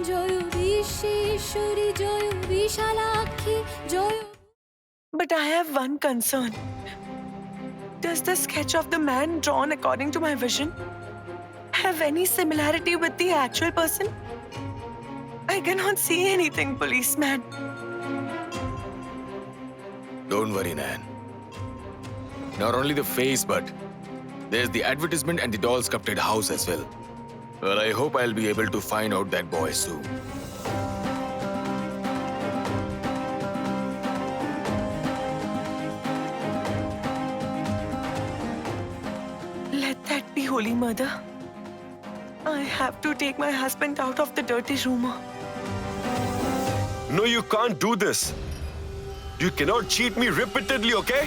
Joy Bishweshwari Joy Bishalakshi Joy. But I have one concern. Does the sketch of the man drawn according to my vision have any similarity with the actual person? I cannot see anything, policeman. Don't worry, Nan. Not only the face, but there's the advertisement and the doll sculpted house as well. Well, I hope I'll be able to find out that boy soon. Let that be, Holy Mother. I have to take my husband out of the dirty room. No, you can't do this. You cannot cheat me repeatedly, okay?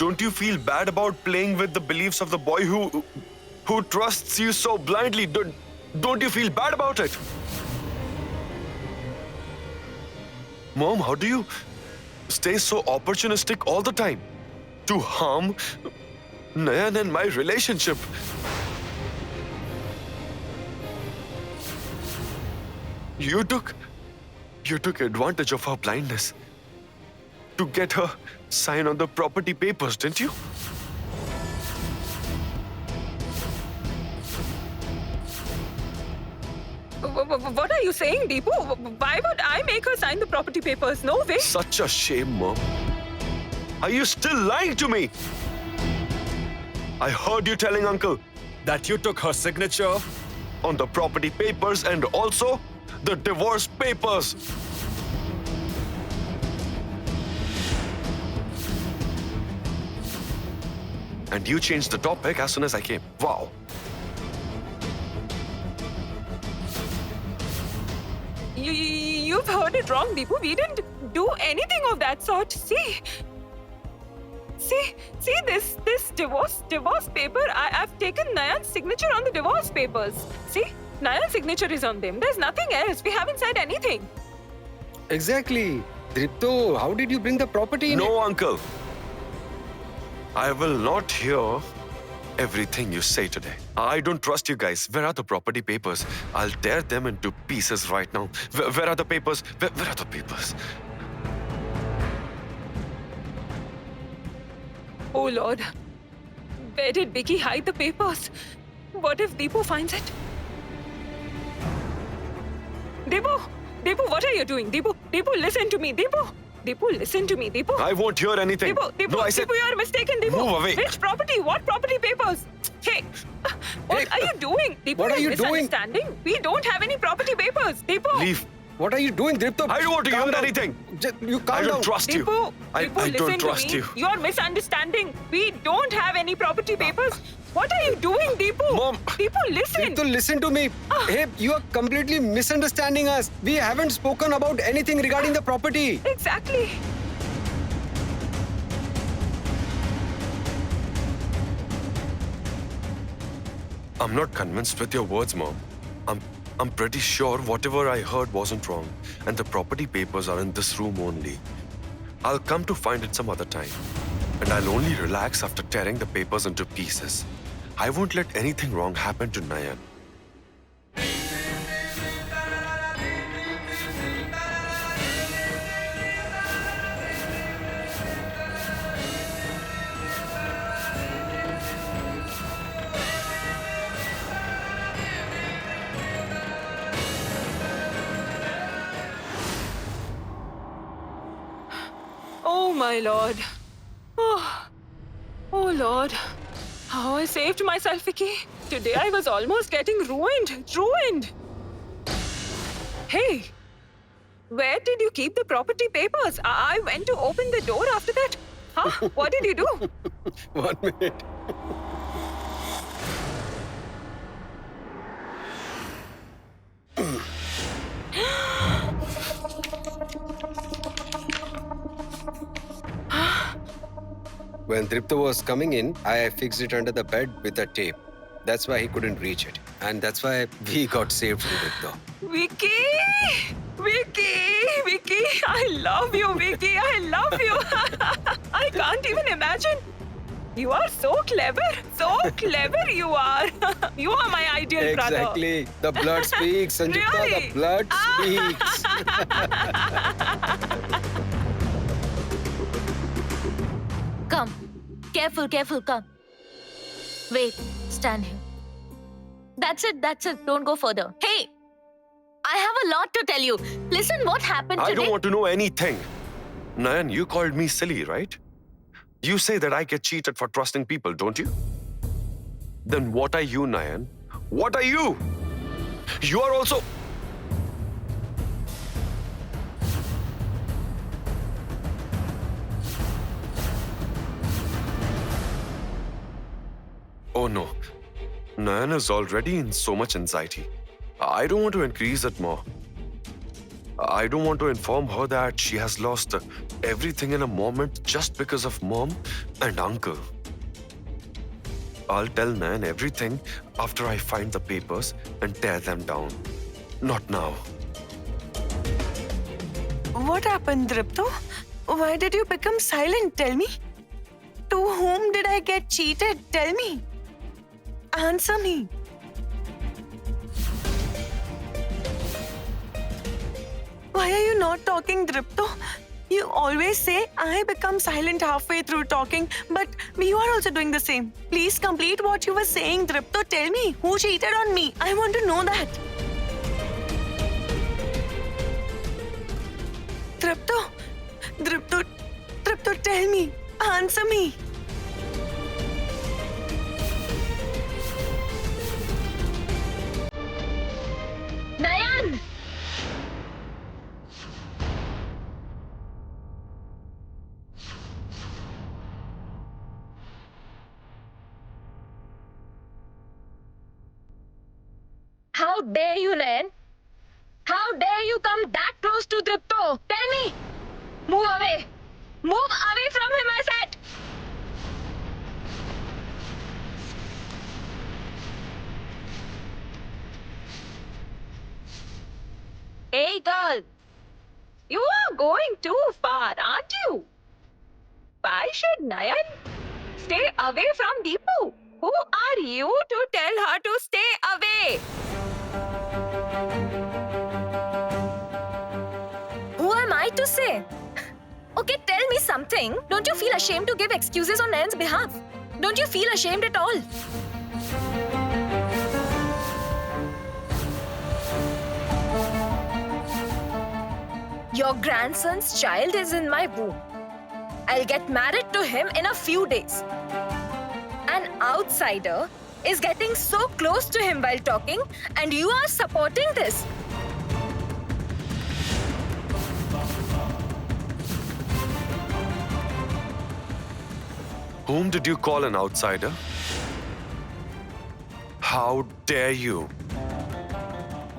Don't you feel bad about playing with the beliefs of the boy who trusts you so blindly? Don't you feel bad about it? Mom, how do you stay so opportunistic all the time to harm Nayan and my relationship? You took advantage of her blindness to get her sign on the property papers, didn't you? What are you saying, Deepu? Why would I make her sign the property papers? No way. Such a shame, Mom. Are you still lying to me? I heard you telling Uncle that you took her signature on the property papers and also the divorce papers. And you changed the topic as soon as I came. Wow. You've heard it wrong, Deepu. We didn't do anything of that sort. See this divorce paper. I've taken Nayan's signature on the divorce papers. See, Nayan's signature is on them. There's nothing else. We haven't said anything. Exactly. Dripto, how did you bring the property in? No, Uncle. I will not hear everything you say today. I don't trust you guys. Where are the property papers? I'll tear them into pieces right now. Where are the papers? Where are the papers? Oh Lord. Where did Vicky hide the papers? What if Deepu finds it? Deepu, what are you doing? Deepu, listen to me. Deepu, listen to me. Deepu. I won't hear anything. Deepu, No, I said... Deepu, you are mistaken, Deepu. Move away. Which property? What property papers? Hey, what are you doing? Deepu, what are you doing? Misunderstanding? We don't have any property papers. Deepu. Leave. What are you doing, Dripto? I don't want to Calm hear down. anything. You calm I don't down. trust you. Deepu, I listen don't to trust me. you. You're misunderstanding. We don't have any property papers. What are you doing, Deepu? Mom. Deepu, listen. Dripto, listen to me. Hey, you are completely misunderstanding us. We haven't spoken about anything regarding the property. Exactly. I'm not convinced with your words, Mom. I'm pretty sure whatever I heard wasn't wrong, and the property papers are in this room only. I'll come to find it some other time, and I'll only relax after tearing the papers into pieces. I won't let anything wrong happen to Nayan. Oh, my Lord. Oh Lord. How I saved myself, Vicky. Today I was almost getting ruined. Hey, where did you keep the property papers? I went to open the door after that. Huh? What did you do? 1 minute. When Dripto was coming in, I fixed it under the bed with a tape. That's why he couldn't reach it. And that's why we got saved from Dripto. Vicky! I love you, Vicky. I love you. I can't even imagine. You are so clever. So clever you are. You are my ideal brother. Exactly. The blood speaks, Sanjukta. Really? The blood speaks. Come. Careful, careful, come. Wait, stand here. That's it, that's it. Don't go further. Hey! I have a lot to tell you. Listen, what happened I today? don't want to know anything. Nayan, you called me silly, right? You say that I get cheated for trusting people, don't you? Then what are you, Nayan? What are you? You are also... Oh no. Nayan is already in so much anxiety. I don't want to increase it more. I don't want to inform her that she has lost everything in a moment just because of mom and uncle. I'll tell Nayan everything after I find the papers and tear them down. Not now. What happened, Dripto? Why did you become silent? Tell me. To whom did I get cheated? Tell me. Answer me. Why are you not talking, Dripto? You always say I become silent halfway through talking, but you are also doing the same. Please complete what you were saying, Dripto. Tell me, who cheated on me? I want to know that. Dripto, tell me. Answer me. Nayan! How dare you, Nayan? How dare you come that close to Dripto? Tell me! Move away! Move away from him, I said! Hey girl, you are going too far, aren't you? Why should Nayan stay away from Deepu? Who are you to tell her to stay away? Who am I to say? Okay, tell me something. Don't you feel ashamed to give excuses on Nayan's behalf? Don't you feel ashamed at all? Your grandson's child is in my womb. I'll get married to him in a few days. An outsider is getting so close to him while talking, and you are supporting this. Whom did you call an outsider? How dare you?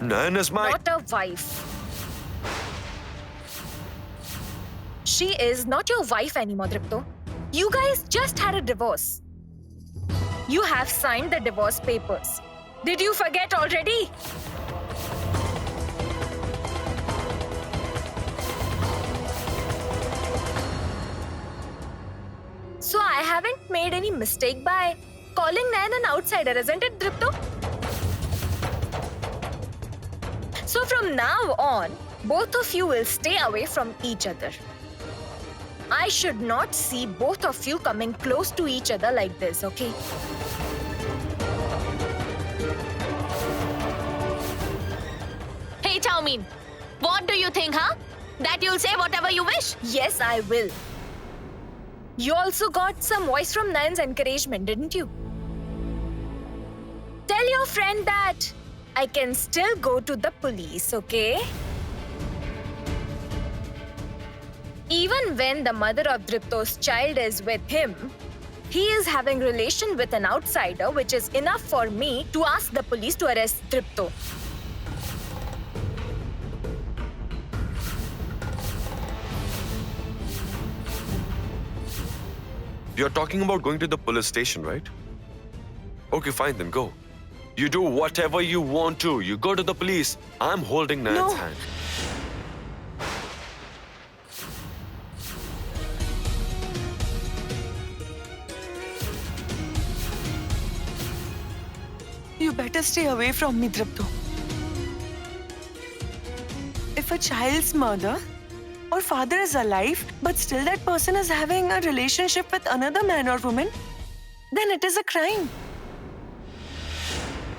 Nayan is my... Not a wife. She is not your wife anymore, Dripto. You guys just had a divorce. You have signed the divorce papers. Did you forget already? So I haven't made any mistake by calling Nayan an outsider, isn't it, Dripto? So from now on, both of you will stay away from each other. I should not see both of you coming close to each other like this, okay? Hey, Chowmein, what do you think, huh? That you'll say whatever you wish? Yes, I will. You also got some voice from Nayan's encouragement, didn't you? Tell your friend that I can still go to the police, okay? Even when the mother of Dripto's child is with him, he is having relation with an outsider, which is enough for me to ask the police to arrest Dripto. You're talking about going to the police station, right? Okay, fine, then go. You do whatever you want to. You go to the police. I'm holding Nayan's No. hand. better stay away from me, Tripto. If a child's mother or father is alive, but still that person is having a relationship with another man or woman, then it is a crime.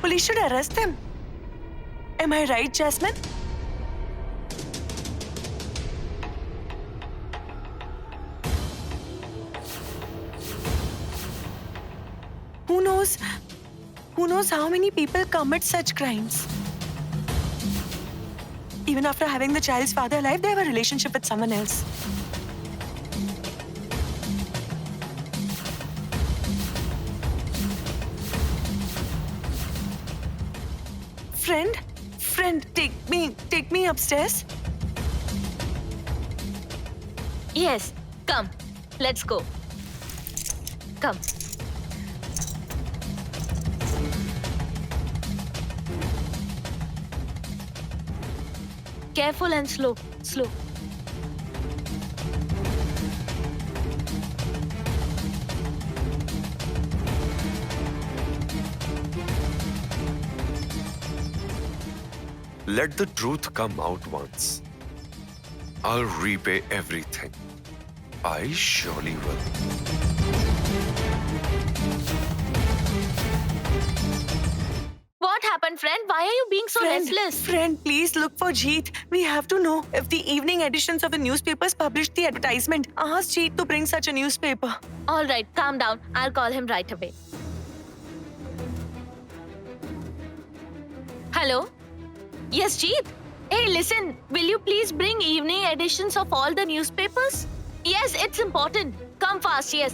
Police should arrest them. Am I right, Jasmine? Who knows how many people commit such crimes? Even after having the child's father alive, they have a relationship with someone else. Friend, take me upstairs. Yes, come. Let's go. Come. Careful and slow. Let the truth come out once. I'll repay everything. I surely will. What happened, friend? Why are you being so restless? Friend, please look for Jeet. We have to know if the evening editions of the newspapers published the advertisement. Ask Jeet to bring such a newspaper. All right, calm down. I'll call him right away. Hello? Yes, Jeet. Hey, listen. Will you please bring evening editions of all the newspapers? Yes, it's important. Come fast. Yes.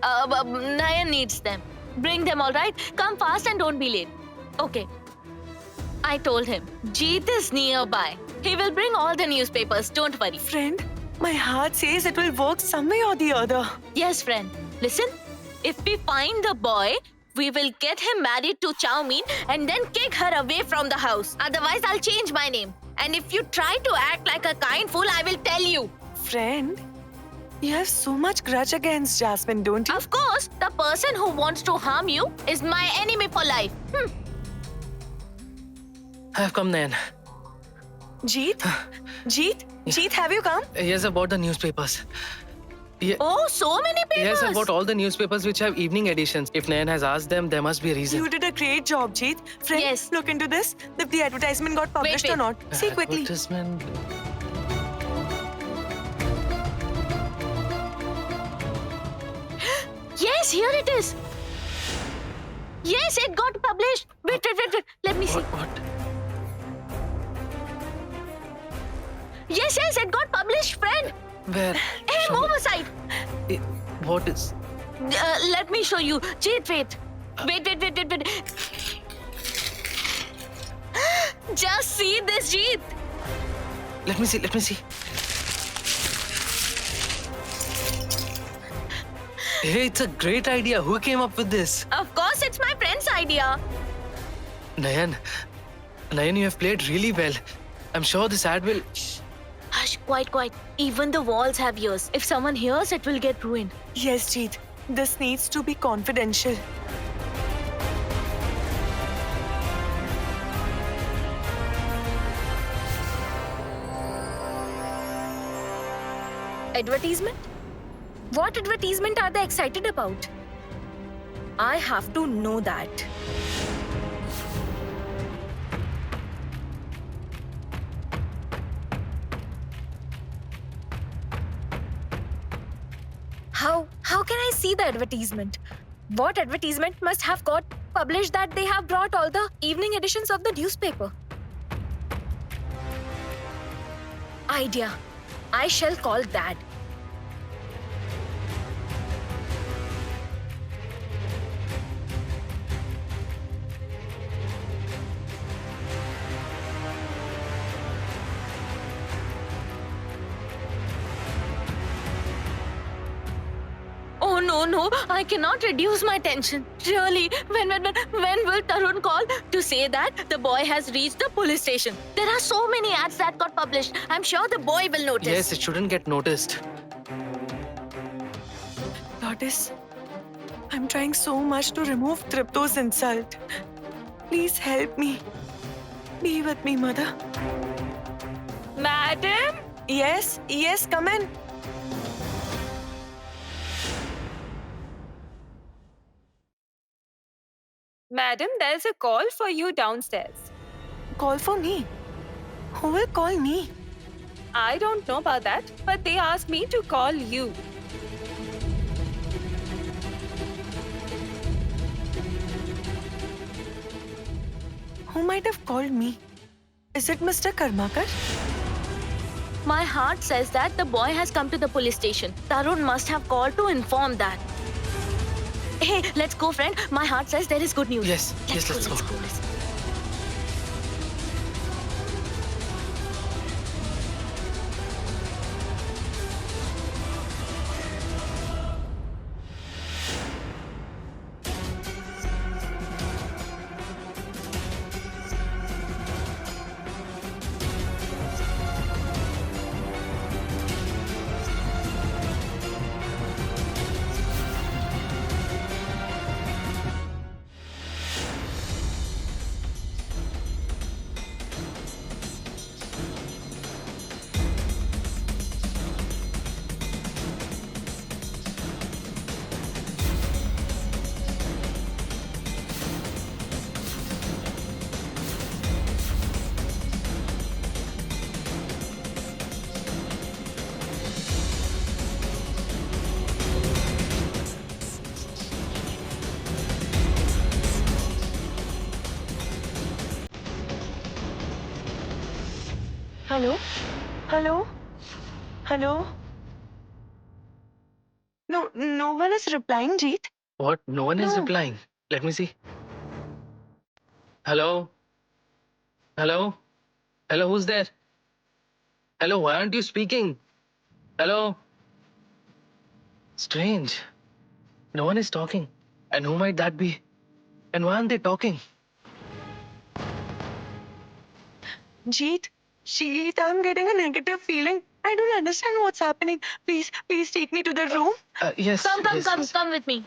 Nayan needs them. Bring them, all right? Come fast and don't be late. Okay. I told him. Jeet is nearby. He will bring all the newspapers. Don't worry. Friend, my heart says it will work some way or the other. Yes, friend. Listen. If we find the boy, we will get him married to Chow Mein and then kick her away from the house. Otherwise, I'll change my name. And if you try to act like a kind fool, I will tell you. Friend, you have so much grudge against Jasmine, don't you? Of course, the person who wants to harm you is my enemy for life. I've come, Nayan. Jeet, have you come? Yes, I bought the newspapers. Oh, so many papers. Yes, I bought all the newspapers which have evening editions. If Nayan has asked them, there must be a reason. You did a great job, Jeet. Friend, Yes. look into this. If the advertisement got published wait. or not. See quickly. Advertisement. Yes, here it is. Yes, it got published. Wait. Let me see. What? Yes, it got published, friend. Where? Hey, Show me. oversight. What is? Let me show you. Jeet, wait. Wait. Just see this, Jeet. Let me see. Hey, it's a great idea. Who came up with this? Of course, it's my friend's idea. Nayan, you have played really well. I'm sure this ad will... Hush, quiet. Even the walls have ears. If someone hears, it will get ruined. Yes, Jeet. This needs to be confidential. Advertisement? What advertisement are they excited about? I have to know that. How can I see the advertisement? What advertisement must have got published that they have brought all the evening editions of the newspaper? Idea. I shall call Dad. Oh no, I cannot reduce my tension. Really, when will Tarun call to say that the boy has reached the police station? There are so many ads that got published. I'm sure the boy will notice. Yes, it shouldn't get noticed. Lotus, I'm trying so much to remove Tripto's insult. Please help me. Be with me, mother. Madam? Yes, yes, come in. Madam, there's a call for you downstairs. Call for me. Who will call me? I don't know about that, but they asked me to call you. Who might have called me? Is it Mr. Karmakar? My heart says that the boy has come to the police station. Tarun must have called to inform that. Hey, let's go, friend. My heart says there is good news. Yes, yes, let's go. Let's go. Hello? Hello? Hello? No, no one is replying, Jeet. What? No one is No. replying. Let me see. Hello? Hello? Hello, who's there? Hello, why aren't you speaking? Hello? Strange. No one is talking. And who might that be? And why aren't they talking? Jeet, I'm getting a negative feeling. I don't understand what's happening. Please, please take me to the room. Yes. Come, come, yes, come, yes. come with me.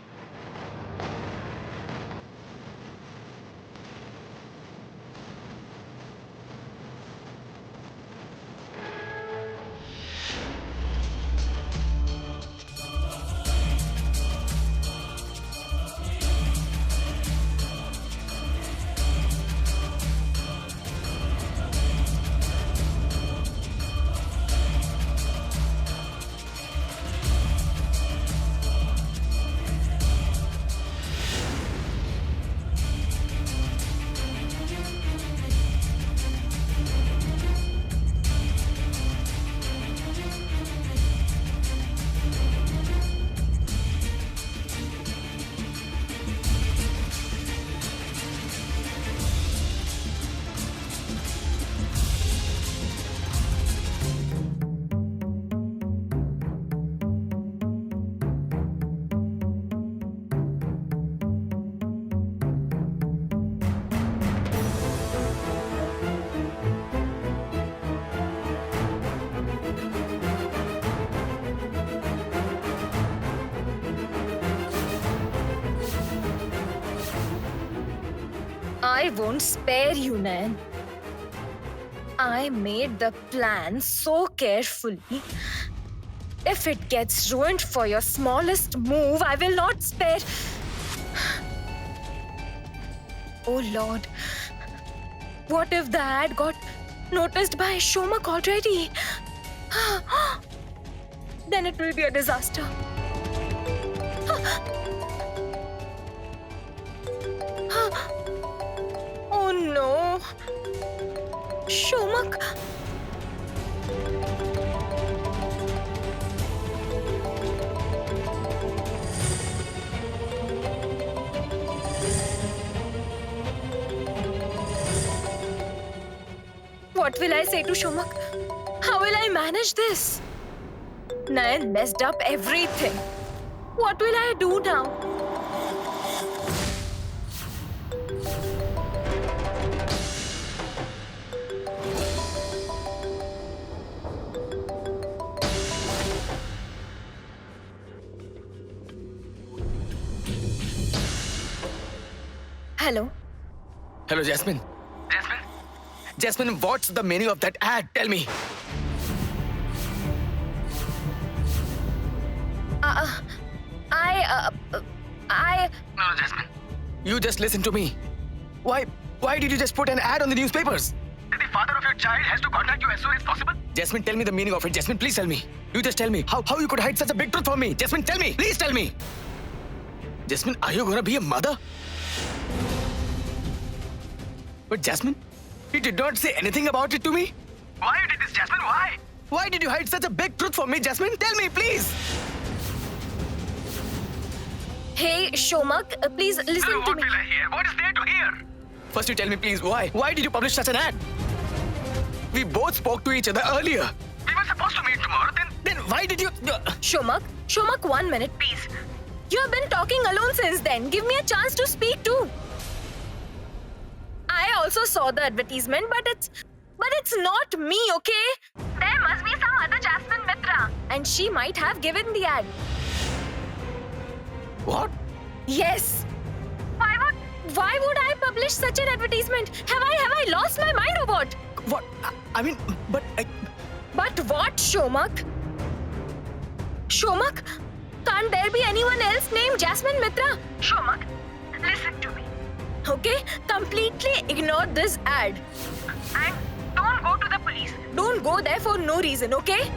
I won't spare you, Nayan. I made the plan so carefully. If it gets ruined for your smallest move, I will not spare. Oh Lord. What if the ad got noticed by Shomak already? Then it will be a disaster. Oh no. Shomak. What will I say to Shomak? How will I manage this? Nayan messed up everything. What will I do now? Hello, Jasmine. Jasmine, what's the meaning of that ad? Tell me. No, Jasmine. You just listen to me. Why did you just put an ad on the newspapers? The father of your child has to contact you as soon as possible. Jasmine, tell me the meaning of it. Jasmine, please tell me. You just tell me. How you could hide such a big truth from me? Jasmine, tell me. Please tell me. Jasmine, are you gonna be a mother? But Jasmine, you did not say anything about it to me. Why you did this, Jasmine? Why? Why did you hide such a big truth from me, Jasmine? Tell me, please. Hey, Shomak, please listen to me. I hear? What is there to hear? First, you tell me, please, why? Why did you publish such an ad? We both spoke to each other earlier. We were supposed to meet tomorrow. Then why did you? Shomak, 1 minute, please. You have been talking alone since then. Give me a chance to speak too. I also saw the advertisement, but it's not me, okay? There must be some other Jasmine Mitra, and she might have given the ad. What? Yes. Why would I publish such an advertisement? Have I lost my mind or what? What? I mean, but But what, Shomak? Shomak, can't there be anyone else named Jasmine Mitra? Shomak, listen to me. Okay? Completely ignore this ad. And don't go to the police. Don't go there for no reason, okay?